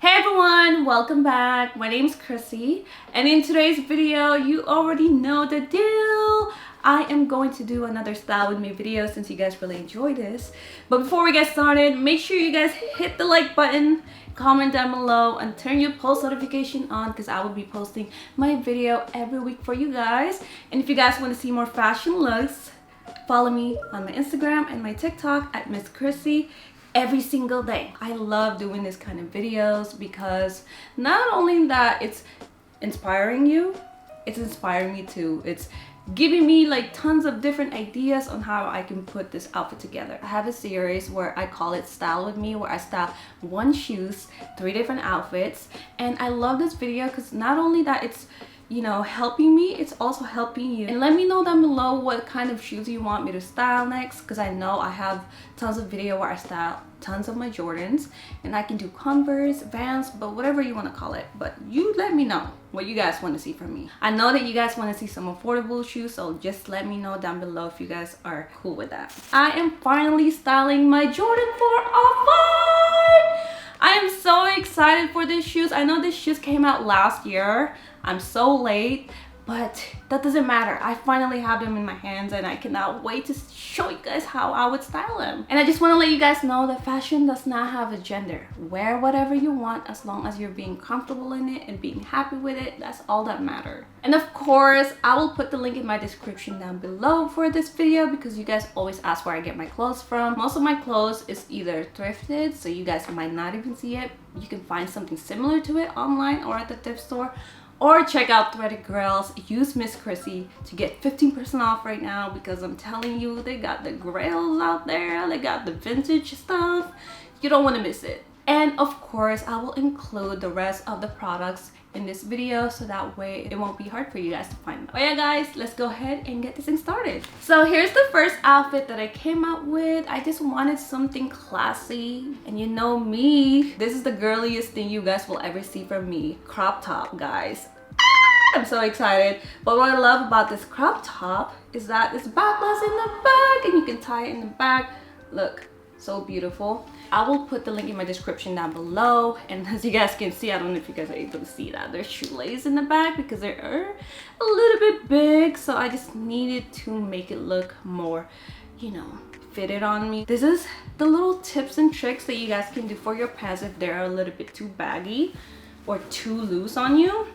Hey everyone, welcome back. My name is Mscrisssy, and in today's video, you already know the deal. I am going to do another style with me video since you guys really enjoy this. But before we get started, make sure you guys hit the like button, comment down below, and turn your post notification on because I will be posting my video every week for you guys. And if you guys want to see more fashion looks, follow me on my Instagram and my TikTok at Mscrisssy every single day. I love doing this kind of videos because not only that it's inspiring you, it's inspiring me too. It's giving me like tons of different ideas on how I can put this outfit together. I have a series where I call it Style With Me, where I style one shoes, 3 different outfits. And I love this video because not only that it's, you know, helping me, it's also helping you. And let me know down below what kind of shoes you want me to style next, because I know I have tons of video where I style tons of my Jordans, and I can do Converse, Vans, but whatever you want to call it. But you let me know what you guys want to see from me. I know that you guys want to see some affordable shoes, so just let me know down below if you guys are cool with that. I am finally styling my Jordan 4 Off-White. I am so excited for these shoes. I know these shoes came out last year. I'm so late, but that doesn't matter. I finally have them in my hands and I cannot wait to show you guys how I would style them. And I just want to let you guys know that fashion does not have a gender. Wear whatever you want as long as you're being comfortable in it and being happy with it. That's all that matters. And of course, I will put the link in my description down below for this video because you guys always ask where I get my clothes from. Most of my clothes is either thrifted, so you guys might not even see it. You can find something similar to it online or at the thrift store. Or check out Threaded Grails. Use Mscrisssy to get 15% off right now because I'm telling you, they got the grails out there. They got the vintage stuff. You don't want to miss it. And of course, I will include the rest of the products in this video so that way it won't be hard for you guys to find them. But yeah guys, let's go ahead and get this thing started. So here's the first outfit that I came out with. I just wanted something classy, and you know me, this is the girliest thing you guys will ever see from me. Crop top, guys. I'm so excited. But what I love about this crop top is that it's backless in the back and you can tie it in the back. Look, so beautiful. I will put the link in my description down below, and as you guys can see, I don't know if you guys are able to see that there's shoelaces in the back because they are a little bit big, so I just needed to make it look more, you know, fitted on me. This is the little tips and tricks that you guys can do for your pants if they're a little bit too baggy or too loose on you.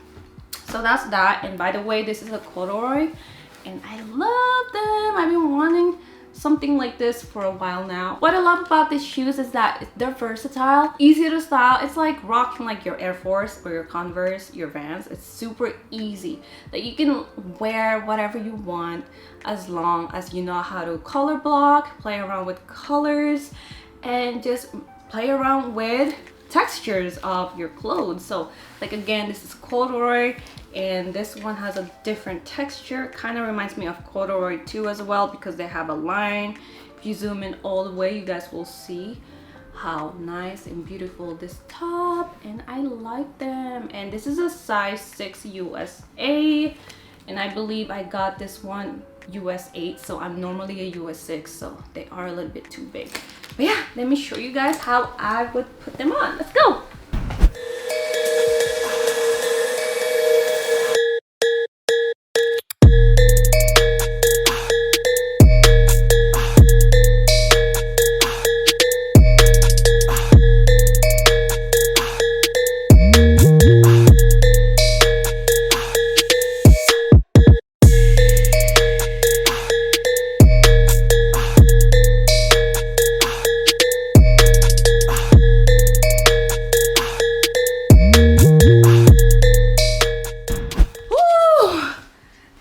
So that's that. And by the way, this is a corduroy and I love them. I've been wanting something like this for a while now. What I love about these shoes is that they're versatile, easy to style. It's like rocking like your Air Force or your Converse, your Vans. It's super easy that you can wear whatever you want as long as you know how to color block, play around with colors, and just play around with textures of your clothes. So like again, this is corduroy and this one has a different texture. Kind of reminds me of corduroy too as well because they have a line. If you zoom in all the way, you guys will see how nice and beautiful this top, and I like them. And this is a size 6 USA, and I believe I got this one US 8, so I'm normally a US 6, so they are a little bit too big. But yeah, let me show you guys how I would put them on. Let's go.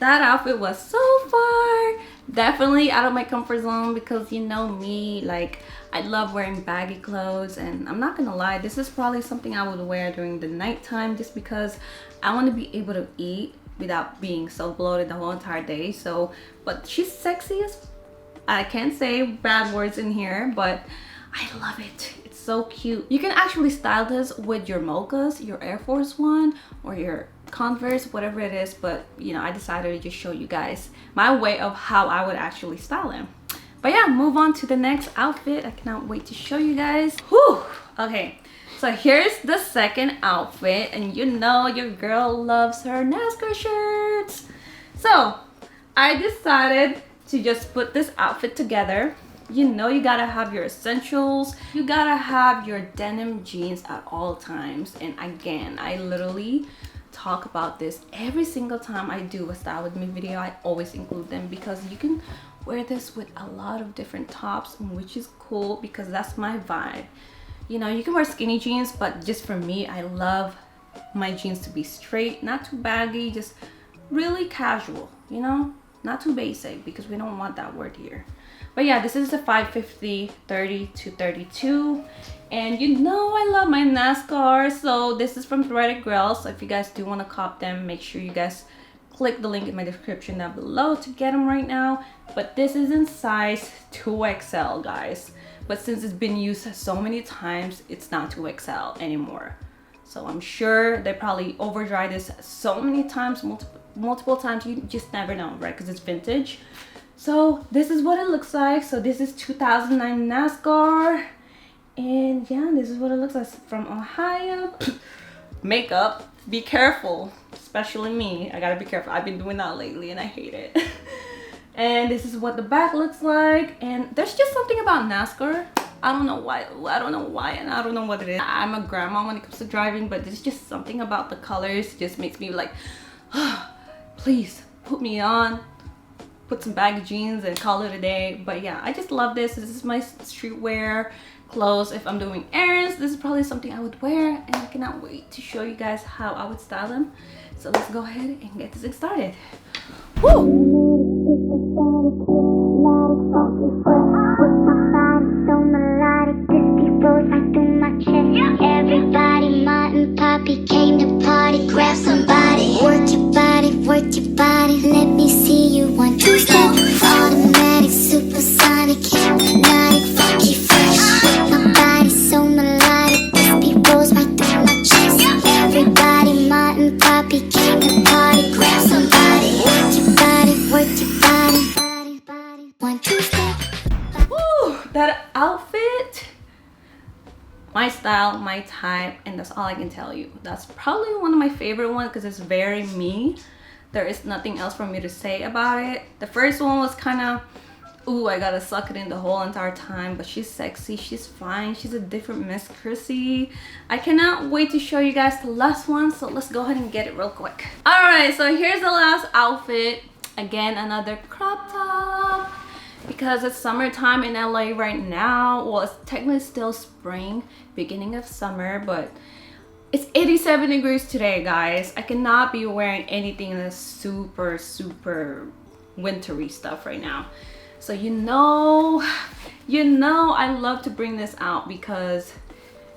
That outfit was so far definitely out of my comfort zone because you know me, like I love wearing baggy clothes, and I'm not gonna lie, this is probably something I would wear during the nighttime just because I want to be able to eat without being so bloated the whole entire day. So but she's sexy as, I can't say bad words in here, but I love it. It's so cute. You can actually style this with your mochas, your Air Force One, or your Converse, whatever it is. But you know, I decided to just show you guys my way of how I would actually style them. But yeah, move on to the next outfit. I cannot wait to show you guys. Whew. Okay, so So here's the second outfit, and you know your girl loves her NASCAR shirts. So I decided to just put this outfit together. You know you gotta have your essentials. You gotta have your denim jeans at all times. And again, I literally talk about this every single time I do a style with me video. I always include them because you can wear this with a lot of different tops, which is cool because that's my vibe. You know, you can wear skinny jeans, but just for me, I love my jeans to be straight, not too baggy, just really casual, you know, not too basic because we don't want that word here. But yeah, this is a 550 30 to 32, and you know I love my NASCAR, so this is from Thrifted Girls. So if you guys do want to cop them, make sure you guys click the link in my description down below to get them right now. But this is in size 2XL, guys. But since it's been used so many times, it's not 2XL anymore. So I'm sure they probably overdried this so many times, multiple times, you just never know, right? Because it's vintage. So this is what it looks like. So this is 2009 NASCAR. And yeah, this is what it looks like from Ohio. Makeup, be careful, especially me. I gotta be careful. I've been doing that lately and I hate it. And this is what the back looks like. And there's just something about NASCAR. I don't know why, and I don't know what it is. I'm a grandma when it comes to driving, but there's just something about the colors just makes me like, oh, please put me on, put some baggy jeans and call it a day. But yeah, I just love this. This is my streetwear clothes. If I'm doing errands, this is probably something I would wear, and I cannot wait to show you guys how I would style them. So let's go ahead and get this thing started. Woo! Everybody, Martin, Poppy came to party. Grab somebody, work your body. Let me see you 1, 2 step. Automatic, supersonic, hypnotic, funky fresh. My body's so melodic, this beat rolls right through my chest. Everybody, Martin, Poppy came to party. Grab somebody, work your body. 1, 2 step. Woo! That outfit, my style, my type, and that's all I can tell you. That's probably one of my favorite ones because it's very me. There is nothing else for me to say about it. The first one was kind of, ooh, I gotta suck it in the whole entire time, but she's sexy, she's fine, she's a different Mscrisssy. I cannot wait to show you guys the last one, so let's go ahead and get it real quick. All right, so here's the last outfit. Again, another crop top. Because it's summertime in LA right now. Well, it's technically still spring, beginning of summer, but it's 87 degrees today, guys. I cannot be wearing anything that's super wintry stuff right now. So you know I love to bring this out because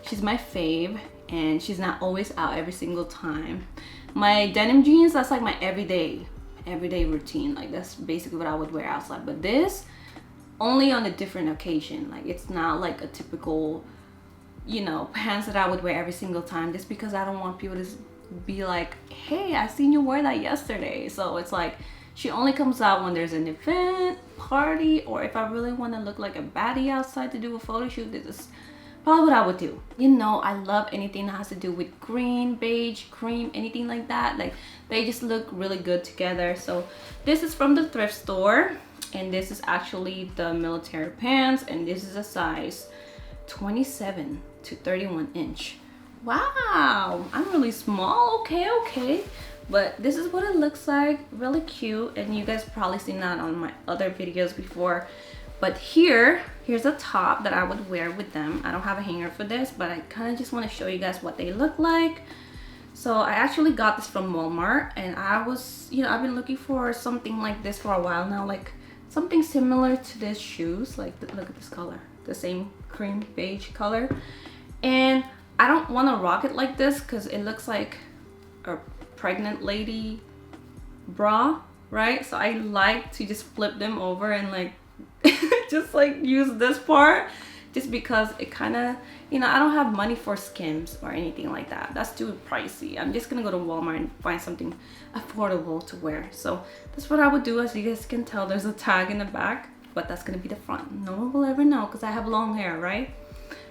she's my fave and she's not always out every single time. My denim jeans, that's like my everyday routine. Like that's basically what I would wear outside. But this, only on a different occasion. Like it's not like a typical, you know, pants that I would wear every single time, just because I don't want people to be like, hey, I seen you wear that yesterday. So it's like she only comes out when there's an event, party, or if I really want to look like a baddie outside to do a photo shoot. This is probably what I would do. You know, I love anything that has to do with green, beige, cream, anything like that. Like they just look really good together. So this is from the thrift store. And this is actually the military pants, and this is a size 27 to 31 inch. Wow, I'm really small. Okay, but this is what it looks like. Really cute, and you guys probably seen that on my other videos before. But here's a top that I would wear with them. I don't have a hanger for this, but I kind of just want to show you guys what they look like. So I actually got this from Walmart, and I was, you know, I've been looking for something like this for a while now, like something similar to these shoes. Like look at this color, the same cream beige color. And I don't want to rock it like this because it looks like a pregnant lady bra, right? So I like to just flip them over and like just like use this part, just because it kind of, you know, I don't have money for Skims or anything like that. That's too pricey. I'm just gonna go to Walmart and find something affordable to wear. So that's what I would do. As you guys can tell, there's a tag in the back, but that's gonna be the front. No one will ever know because I have long hair, right?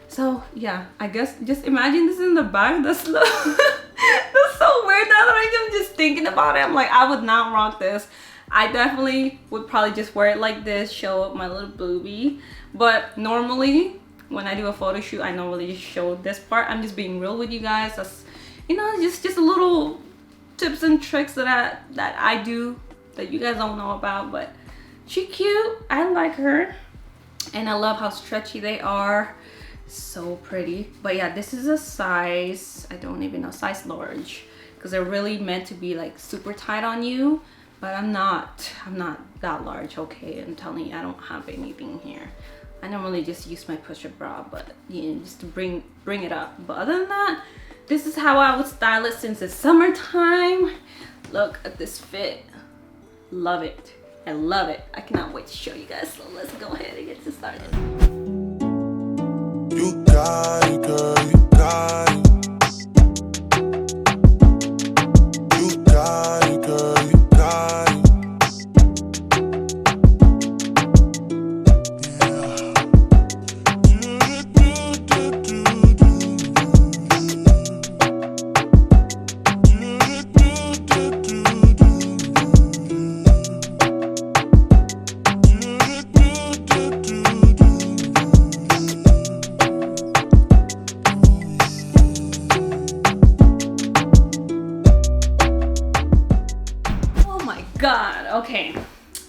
So yeah, I guess just imagine this in the back. That's so, that's so weird now that I'm just thinking about it. I'm like, I would not rock this. I definitely would probably just wear it like this, show up my little boobie. But normally when I do a photo shoot, I normally just show this part. I'm just being real with you guys. That's, you know, just a little tips and tricks that I do that you guys don't know about. But she's cute. I like her, and I love how stretchy they are. So pretty. But yeah, this is a size, I don't even know, size large, because they're really meant to be like super tight on you. But I'm not that large. Okay, I'm telling you, I don't have anything here. I normally just use my push-up bra, but you know, just to bring it up. But other than that, this is how I would style it since it's summertime. Look at this fit. Love it. I love it. I cannot wait to show you guys. So let's go ahead and get this started. You got it, girl, you got it. You got it, girl, you got it. God, okay,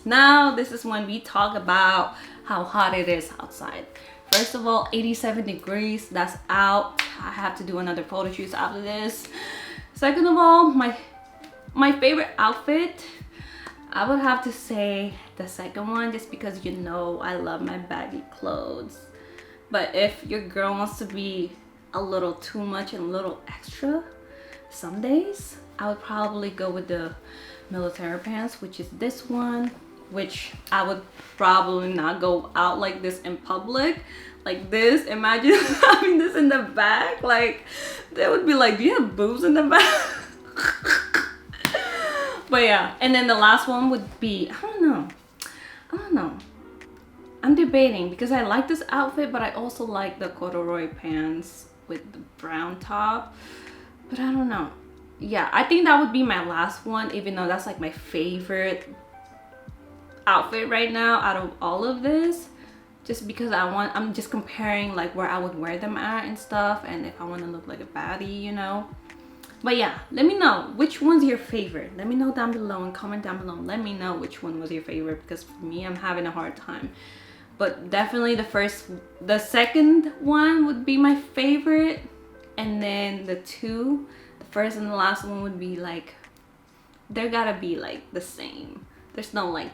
now this is when we talk about how hot it is outside. First of all, 87 degrees, that's out. I have to do another photo shoot after this. Second of all, my favorite outfit, I would have to say the second one, just because you know I love my baggy clothes. But if your girl wants to be a little too much and a little extra, some days I would probably go with the military pants, which is this one, which I would probably not go out like this in public like this. Imagine having this in the back, like they would be like, do you have boobs in the back? But yeah, and then the last one would be, I don't know, I'm debating, because I like this outfit, but I also like the corduroy pants with the brown top, but I don't know. Yeah, I think that would be my last one, even though that's like my favorite outfit right now out of all of this, just because I'm just comparing like where I would wear them at and stuff, and if I want to look like a baddie, you know. But yeah, let me know which one's your favorite. Let me know down below and comment down below. Let me know which one was your favorite, because for me, I'm having a hard time. But definitely the second one would be my favorite, and then the first and the last one would be like, they're gotta be like the same. There's no like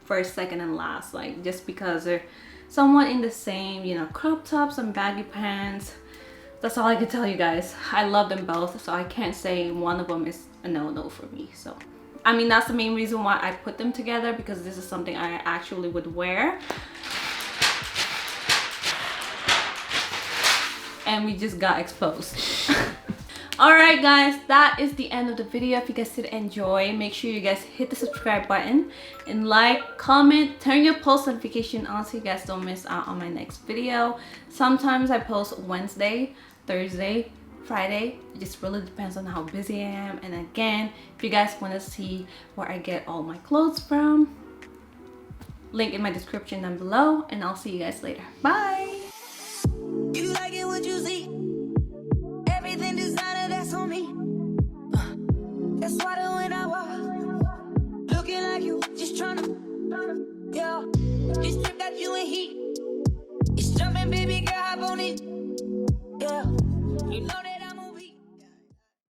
first, second, and last, like just because they're somewhat in the same, you know, crop tops and baggy pants. That's all I can tell you guys. I love them both, so I can't say one of them is a no-no for me. So I mean, that's the main reason why I put them together, because this is something I actually would wear. And we just got exposed. Alright guys, that is the end of the video. If you guys did enjoy, make sure you guys hit the subscribe button and like, comment, turn your post notification on so you guys don't miss out on my next video. Sometimes I post Wednesday, Thursday, Friday. It just really depends on how busy I am. And again, if you guys want to see where I get all my clothes from, link in my description down below, and I'll see you guys later. Bye! You like it what you see? Everything designer, that's on me. That's why when I walk, looking like you, just tryna, yeah. This trip got you in heat.